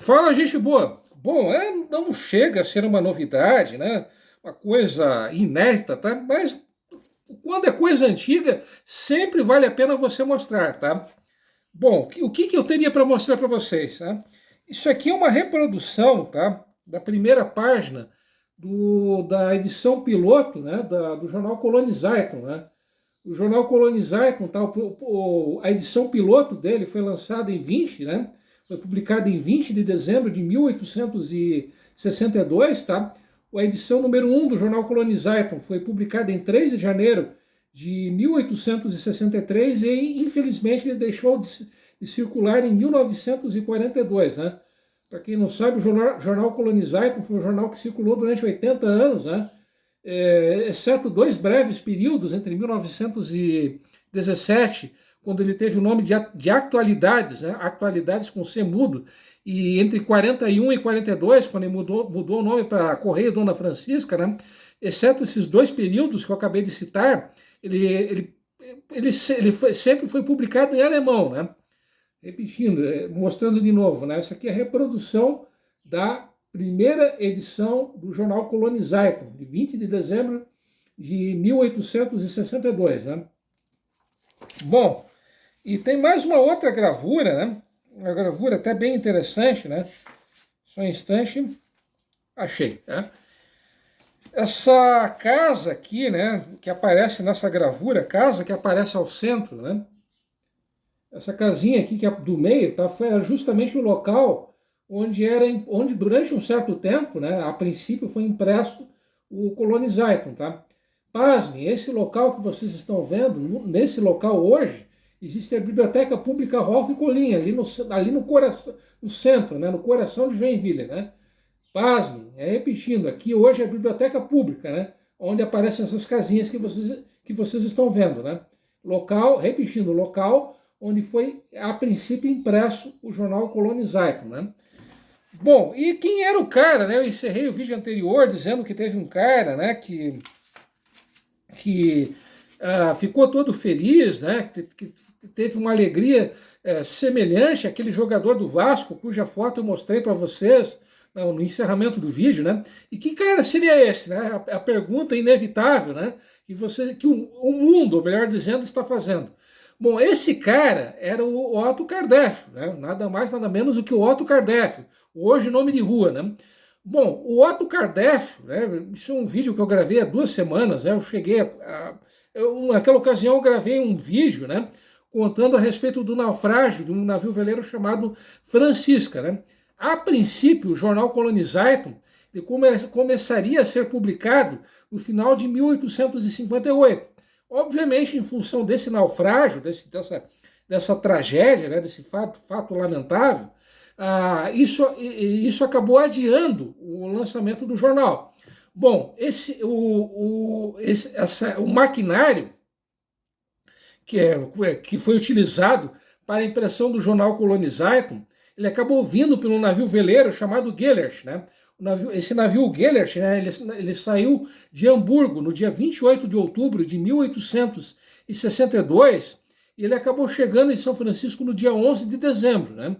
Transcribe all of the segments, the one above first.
Fala, gente boa. Bom, não chega a ser uma novidade, né? Uma coisa inédita, tá? Mas quando é coisa antiga, sempre vale a pena você mostrar, tá? Bom, o que que eu teria para mostrar para vocês, tá? Isso aqui é uma reprodução, tá? Da primeira página da edição piloto, né? Do jornal Colonization, né? O jornal Colonization, tá? A edição piloto dele foi lançada em 20, né? Foi publicada em 20 de dezembro de 1862, tá? A edição número 1 do jornal Colonization foi publicada em 3 de janeiro de 1863 e, infelizmente, ele deixou de circular em 1942, né? Para quem não sabe, o jornal Colonization foi um jornal que circulou durante 80 anos, né? Exceto dois breves períodos entre 1917, quando ele teve o nome de Atualidades, né? Atualidades com C mudo, e entre 41 e 42, quando ele mudou o nome para Correio Dona Francisca, né? Exceto esses dois períodos que eu acabei de citar, sempre foi publicado em alemão, né? Repetindo, mostrando de novo, né? Essa aqui é a reprodução da primeira edição do jornal Colonization, de 20 de dezembro de 1862, né? Bom, e tem mais uma outra gravura, né? Uma gravura até bem interessante, né? Só um instante, achei, né? Essa casa aqui, né, que aparece nessa gravura, casa que aparece ao centro, né? Essa casinha aqui que é do meio, tá, era justamente o local onde durante um certo tempo, né, a princípio foi impresso o Colonization, tá? Pasmem, esse local que vocês estão vendo, nesse local hoje, existe a Biblioteca Pública Rolf Colim, ali no coração, no centro, né, no coração de Joinville, né? Pasmem, repetindo, aqui hoje é a Biblioteca Pública, né? Onde aparecem essas casinhas que vocês estão vendo, né? Local, repetindo, local onde foi, a princípio, impresso o jornal Colonization, né? Bom, e quem era o cara, né? Eu encerrei o vídeo anterior dizendo que teve um cara, né, que ficou todo feliz, né? Que teve uma alegria semelhante àquele jogador do Vasco, cuja foto eu mostrei para vocês no encerramento do vídeo, né? E que cara seria esse, né? A pergunta inevitável, né? Que o mundo, ou melhor dizendo, está fazendo. Bom, esse cara era o Otto Kardec, né? Nada mais, nada menos do que o Otto Kardec, hoje nome de rua, né? Bom, o Otto Kardec, né? Isso é um vídeo que eu gravei há 2 semanas, né? Naquela ocasião eu gravei um vídeo, né? Contando a respeito do naufrágio de um navio veleiro chamado Francisca, né? A princípio, o jornal Colonization começaria a ser publicado no final de 1858. Obviamente, em função desse naufrágio, dessa tragédia, né, desse fato lamentável, isso acabou adiando o lançamento do jornal. Bom, o maquinário que foi utilizado para a impressão do jornal Colonization, ele acabou vindo pelo navio veleiro chamado Gellert, né? Esse navio Gellert, né, ele saiu de Hamburgo no dia 28 de outubro de 1862 e ele acabou chegando em São Francisco no dia 11 de dezembro, né?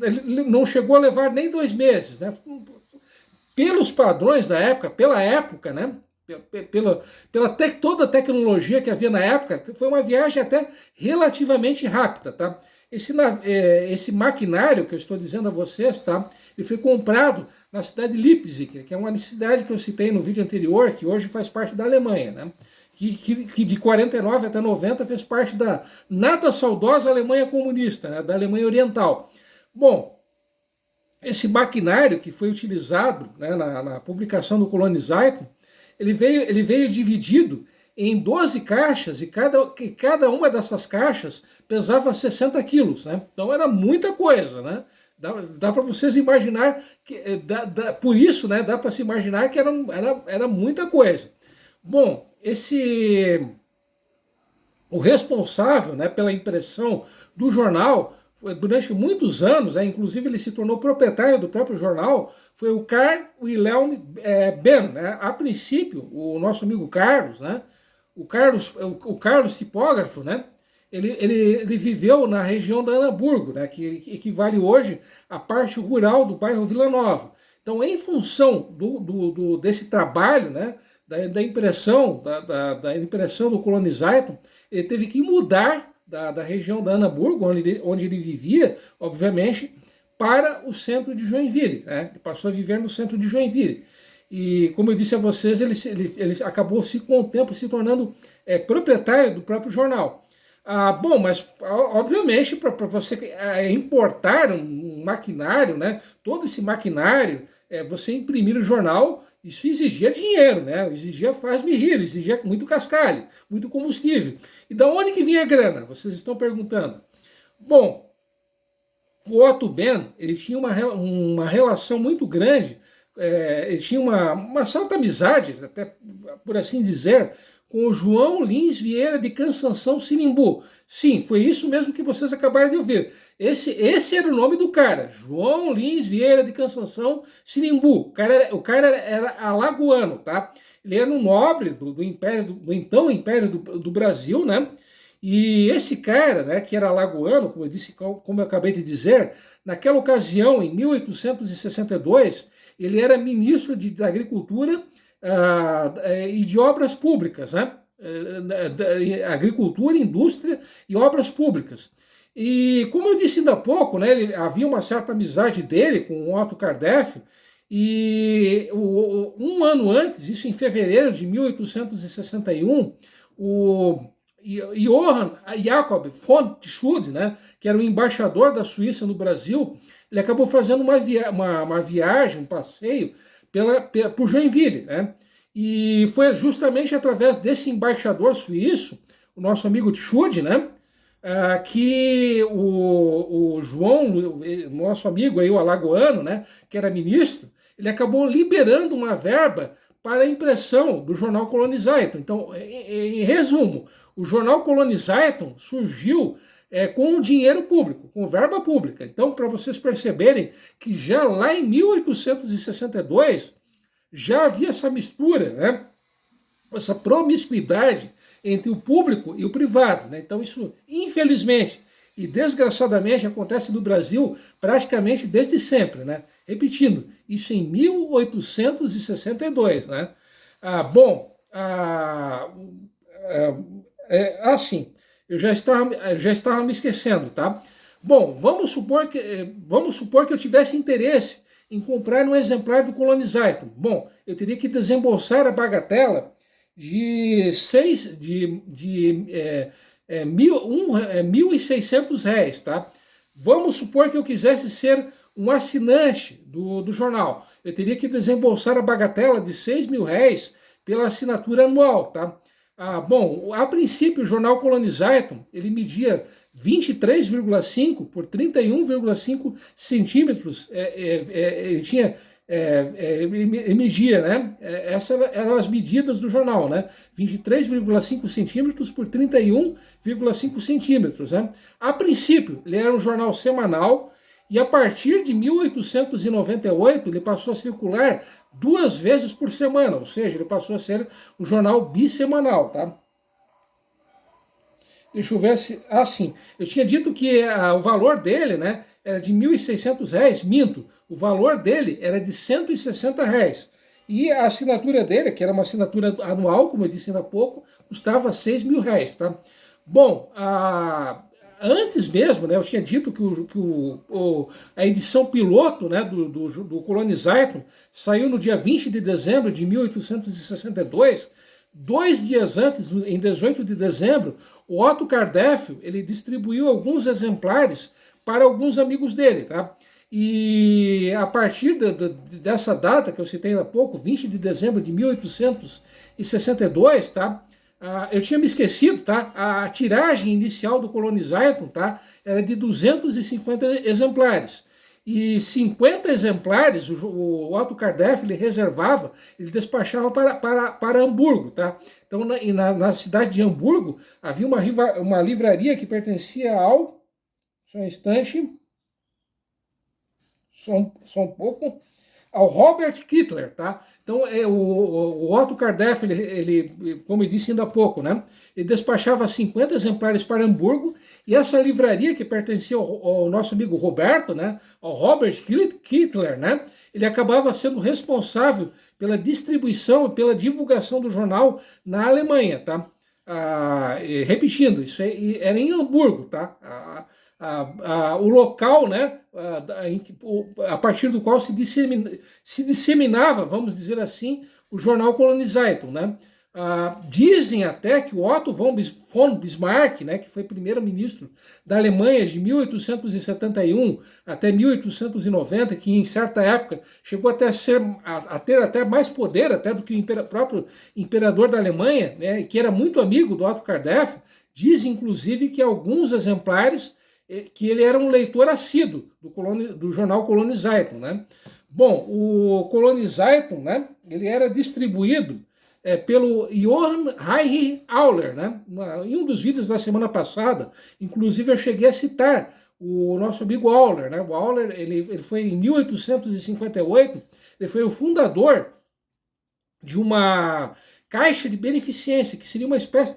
Ele não chegou a levar nem 2 meses, né? Pelos padrões da época, pela época, né? Toda a tecnologia que havia na época, foi uma viagem até relativamente rápida, tá? Esse maquinário que eu estou dizendo a vocês, tá? Ele foi comprado na cidade de Leipzig, que é uma cidade que eu citei no vídeo anterior, que hoje faz parte da Alemanha, né? Que de 49 até 90 fez parte da nada saudosa Alemanha comunista, né? Da Alemanha Oriental. Bom, esse maquinário que foi utilizado, né, na publicação do Colonization, ele veio dividido em 12 caixas e cada uma dessas caixas pesava 60 quilos, né? Então era muita coisa, né? Dá para vocês imaginar que por isso, né? Dá para se imaginar que era muita coisa. Bom, o responsável, né, pela impressão do jornal durante muitos anos, inclusive ele se tornou proprietário do próprio jornal, foi o Carl Wilhelm Ben. Né? A princípio, o nosso amigo Carlos, né, o Carlos tipógrafo, né, ele viveu na região da Ana Hamburgo, né, que equivale hoje à parte rural do bairro Vila Nova. Então, em função desse trabalho, né, da impressão, da impressão do Colonizaiton, ele teve que mudar da região da Ana Hamburgo, onde ele vivia, obviamente, para o centro de Joinville. Né? Ele passou a viver no centro de Joinville. E, como eu disse a vocês, ele acabou, com o tempo, se tornando proprietário do próprio jornal. Bom, mas obviamente para você importar um maquinário, né, todo esse maquinário, você imprimir o jornal, isso exigia dinheiro, né, exigia faz-me rir, exigia muito cascalho, muito combustível. E da onde que vinha a grana? Vocês estão perguntando. Bom, o Otto Behn, ele tinha uma relação muito grande, ele tinha uma certa amizade, até por assim dizer, com o João Lins Vieira de Cansanção Sinimbu. Sim, foi isso mesmo que vocês acabaram de ouvir. Esse era o nome do cara, João Lins Vieira de Cansanção Sinimbu. O cara era alagoano, tá? Ele era um nobre do então Império do Brasil, né? E esse cara, né, que era alagoano, como eu disse, como eu acabei de dizer, naquela ocasião, em 1862, ele era ministro da Agricultura e de Obras Públicas, né? Agricultura, Indústria e Obras Públicas. E como eu disse ainda há pouco, né, havia uma certa amizade dele com o Otto Kardec, e um ano antes, isso em fevereiro de 1861, o Johann Jakob von Tschudi, né, que era o embaixador da Suíça no Brasil, ele acabou fazendo uma viagem, um passeio por Joinville, né? E foi justamente através desse embaixador suíço, o nosso amigo Tschudi, né, que o João, nosso amigo aí, o alagoano, né, que era ministro, ele acabou liberando uma verba para a impressão do jornal Colonizaiton. Então, em resumo, o jornal Colonizaiton surgiu com dinheiro público, com verba pública. Então, para vocês perceberem que já lá em 1862 já havia essa mistura, né? Essa promiscuidade entre o público e o privado. Né? Então, isso, infelizmente e desgraçadamente, acontece no Brasil praticamente desde sempre. Né? Repetindo, isso em 1862. Né? Assim, eu já estava me esquecendo, tá? Bom, vamos supor que eu tivesse interesse em comprar um exemplar do Colonizaiton. Bom, eu teria que desembolsar a bagatela de R$ 1.600, tá? Vamos supor que eu quisesse ser um assinante do jornal. Eu teria que desembolsar a bagatela de R$ 6.000 pela assinatura anual, tá? Bom, a princípio o jornal Colonizaiton, ele media 23,5 por 31,5 centímetros. Ele tinha ele media, né? Essas eram as medidas do jornal, né? 23,5 centímetros por 31,5 centímetros, né? A princípio, ele era um jornal semanal e a partir de 1898 ele passou a circular 2 vezes por semana, ou seja, ele passou a ser um jornal bissemanal, tá? Deixa eu ver se... sim. Eu tinha dito que o valor dele, né, era de R$ 1.600, minto. O valor dele era de R$ 160. E a assinatura dele, que era uma assinatura anual, como eu disse ainda há pouco, custava R$ 6.000, tá? Bom, antes mesmo, né, eu tinha dito que a edição piloto, né, do Colonizaiton saiu no dia 20 de dezembro de 1862. 2 dias antes, em 18 de dezembro, o Otto Kardec, ele distribuiu alguns exemplares para alguns amigos dele, tá? E a partir dessa data que eu citei há pouco, 20 de dezembro de 1862, tá? Eu tinha me esquecido, tá? A tiragem inicial do Colonizaiton, tá? Era de 250 exemplares. E 50 exemplares o Otto Kardec ele reservava, ele despachava para Hamburgo, tá? Então, na cidade de Hamburgo, havia uma livraria que pertencia ao... Só um instante. Só um pouco. ao Robert Kittler, tá? Então, o Otto Kardec, ele, como eu disse ainda há pouco, né? Ele despachava 50 exemplares para Hamburgo, e essa livraria que pertencia ao nosso amigo Roberto, né? Ao Robert Kittler, né? Ele acabava sendo responsável pela distribuição e pela divulgação do jornal na Alemanha, tá? Repetindo, isso era em Hamburgo, tá? O local, né, a partir do qual se disseminava, vamos dizer assim, o jornal Kolonizeitung, né? Dizem até que o Otto von Bismarck, né, que foi primeiro-ministro da Alemanha de 1871 até 1890, que em certa época chegou até a ter até mais poder até do que o próprio imperador da Alemanha, né, que era muito amigo do Otto Kardec, diz inclusive que alguns exemplares que ele era um leitor assíduo do jornal Kolonizeitung, né? Bom, o Kolonizeitung, né, ele era distribuído pelo Johann Heinrich Auler, né? Em um dos vídeos da semana passada, inclusive eu cheguei a citar o nosso amigo Auler, né? O Auler, ele foi em 1858, ele foi o fundador de uma caixa de beneficência, que seria uma espécie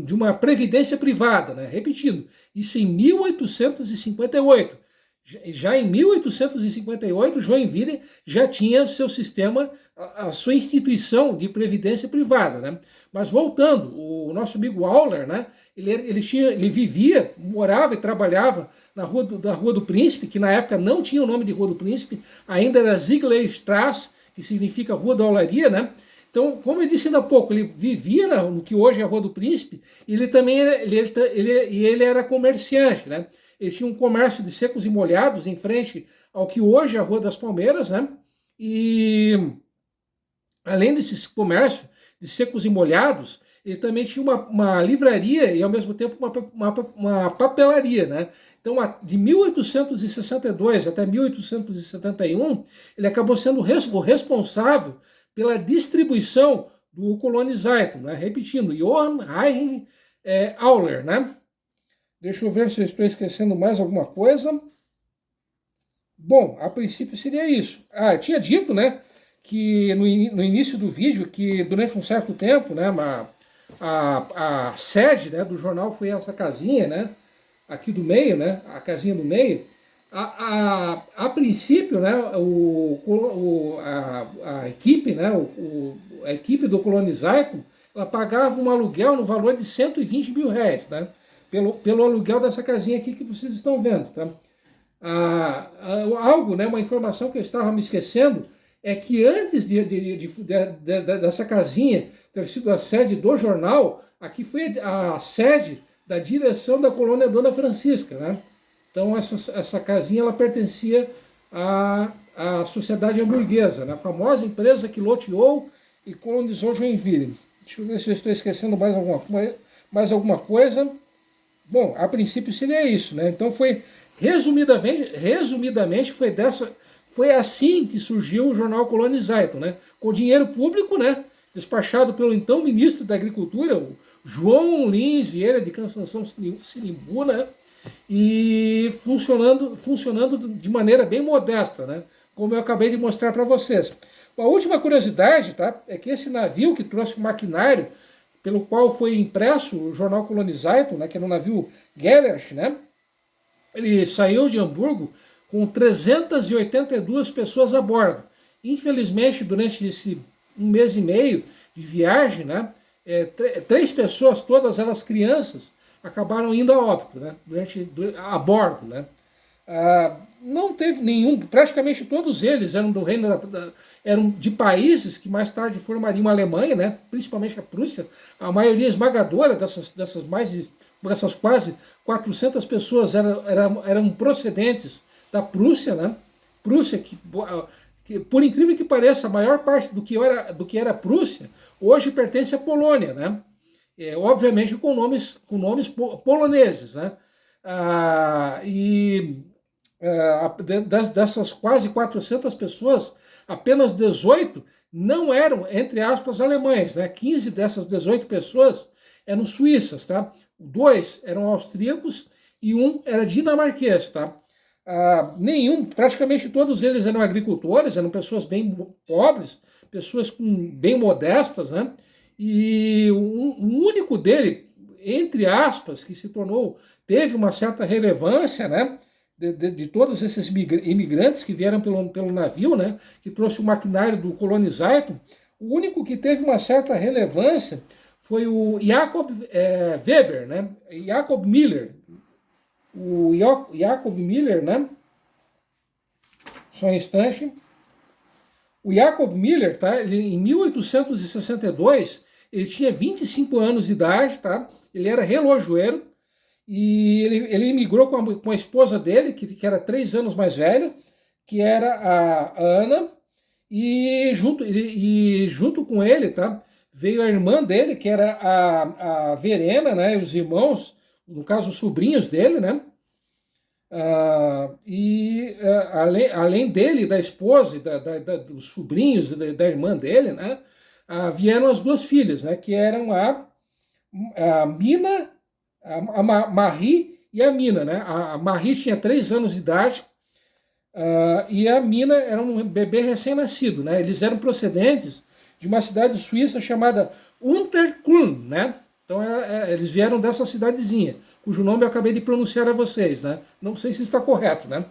de uma previdência privada, né? Repetindo, isso em 1858. Já em 1858, Joinville já tinha seu sistema, a sua instituição de previdência privada, né? Mas voltando, o nosso amigo Auler, né? Ele vivia, morava e trabalhava na Rua do Príncipe, que na época não tinha o nome de Rua do Príncipe, ainda era Zieglerstrasse, que significa Rua da Olaria, né? Então, como eu disse ainda há pouco, ele vivia no que hoje é a Rua do Príncipe, e ele também ele era comerciante, né? Ele tinha um comércio de secos e molhados em frente ao que hoje é a Rua das Palmeiras, né? E além desses comércios de secos e molhados, ele também tinha uma livraria e ao mesmo tempo uma papelaria, né? Então, de 1862 até 1871, ele acabou sendo o responsável pela distribuição do Kolonizeitung, né? Repetindo, Johann Heinrich Auler, né? Deixa eu ver se eu estou esquecendo mais alguma coisa. Bom, a princípio seria isso. Eu tinha dito, né, que no início do vídeo, que durante um certo tempo, né, a sede, né, do jornal foi essa casinha, né, aqui do meio, né, a casinha do meio. A princípio, né, a equipe, né, a equipe do Kolonizeitung, ela pagava um aluguel no valor de 120 mil reais, né, pelo aluguel dessa casinha aqui que vocês estão vendo, tá? Algo, né, uma informação que eu estava me esquecendo, é que antes dessa casinha ter sido a sede do jornal, aqui foi a sede da direção da colônia Dona Francisca, né? Então essa casinha ela pertencia à sociedade hamburguesa, né? A famosa empresa que loteou e colonizou Joinville. Deixa eu ver se eu estou esquecendo mais alguma coisa. Bom, a princípio seria isso, né? Então resumidamente foi assim que surgiu o jornal Kolonizeitung, né? Com dinheiro público, né? Despachado pelo então ministro da Agricultura, o João Lins Vieira de Cansanção Sinimbu, né? E funcionando de maneira bem modesta, né? Como eu acabei de mostrar para vocês. A última curiosidade, tá? É que esse navio que trouxe o maquinário pelo qual foi impresso o jornal Kolonizeitung, né? Que era o navio Gellert, né? Ele saiu de Hamburgo com 382 pessoas a bordo. Infelizmente, durante esse um mês e meio de viagem, né, 3 pessoas, todas elas crianças, acabaram indo a óbito, né, a bordo. Né. Não teve nenhum, praticamente todos eles eram do reino eram de países que mais tarde formariam a Alemanha, né, principalmente a Prússia. A maioria esmagadora dessas quase 400 pessoas eram procedentes da Prússia, né? Prússia que por incrível que pareça, a maior parte do que era a Prússia hoje pertence à Polônia, né? Obviamente com nomes poloneses, né? Dessas quase 400 pessoas, apenas 18 não eram, entre aspas, alemães, né? 15 dessas 18 pessoas eram suíças, tá? 2 eram austríacos e 1 era dinamarquês, tá? praticamente todos eles eram agricultores, eram pessoas bem pobres, pessoas bem modestas, né? E o único dele, entre aspas, que se tornou, teve uma certa relevância, né? De todos esses imigrantes que vieram pelo navio, né? Que trouxe o maquinário do Colonizaiton, o único que teve uma certa relevância foi o Jacob Weber, né? Jacob Miller. O Jacob Miller, né? Só um instante. O Jacob Miller, tá? Em 1862, ele tinha 25 anos de idade, tá? Ele era relojoeiro e ele emigrou com a esposa dele, que era 3 anos mais velha, que era a Ana, e junto com ele, tá? Veio a irmã dele, que era a Verena, né? E os irmãos, no caso, os sobrinhos dele, né? Além dele, da esposa, dos sobrinhos, da irmã dele, né, vieram as 2 filhas, né, que eram a Mina, a Marie e a Mina. Né? A Marie tinha 3 anos de idade e a Mina era um bebê recém-nascido. Né? Eles eram procedentes de uma cidade suíça chamada Unterkrun, né? Então eles vieram dessa cidadezinha, cujo nome eu acabei de pronunciar a vocês, né? Não sei se está correto, né?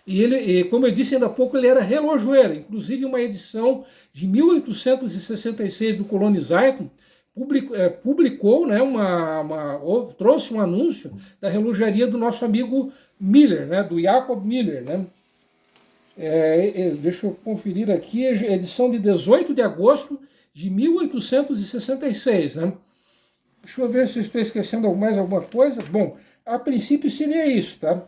E como eu disse ainda há pouco, ele era relojoeiro. Inclusive, uma edição de 1866 do Colonizaiton publicou, né, trouxe um anúncio da relojaria do nosso amigo Miller, né, do Jacob Miller, né? Deixa eu conferir aqui, edição de 18 de agosto de 1866, né? Deixa eu ver se eu estou esquecendo mais alguma coisa. Bom, a princípio seria isso, tá?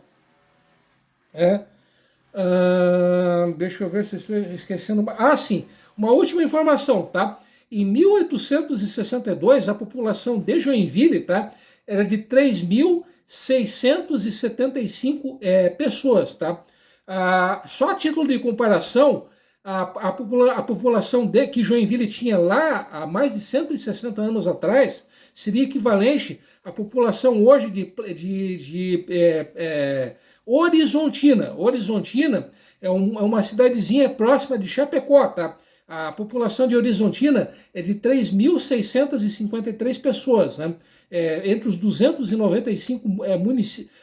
Deixa eu ver se eu estou esquecendo. Sim, uma última informação, tá? Em 1862, a população de Joinville, tá? Era de 3.675 pessoas, tá? Só a título de comparação, a população que Joinville tinha lá há mais de 160 anos atrás seria equivalente à população hoje de Horizontina. Horizontina é uma cidadezinha próxima de Chapecó, tá? A população de Horizontina é de 3.653 pessoas, né? Entre os 295 municípios.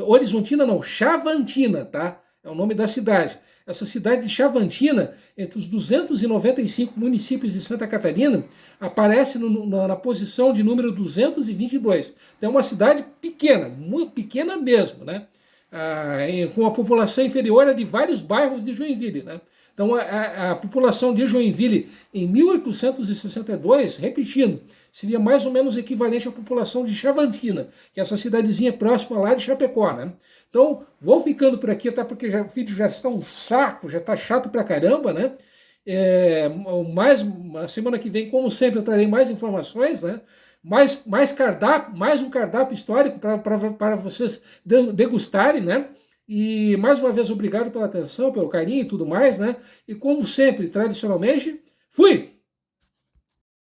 Horizontina não, Chavantina, tá? É o nome da cidade. Essa cidade de Chavantina, entre os 295 municípios de Santa Catarina, aparece na posição de número 222. Então é uma cidade pequena, muito pequena mesmo, né? Com a população inferior a de vários bairros de Joinville, né? Então a população de Joinville em 1862, repetindo, seria mais ou menos equivalente à população de Chavantina, que é essa cidadezinha próxima lá de Chapecó, né? Então, vou ficando por aqui, até porque o vídeo já está um saco, já está chato pra caramba, né? A semana que vem, como sempre, eu trarei mais informações, né? Mais um cardápio histórico para vocês degustarem, né? E mais uma vez, obrigado pela atenção, pelo carinho e tudo mais, né? E como sempre, tradicionalmente, fui!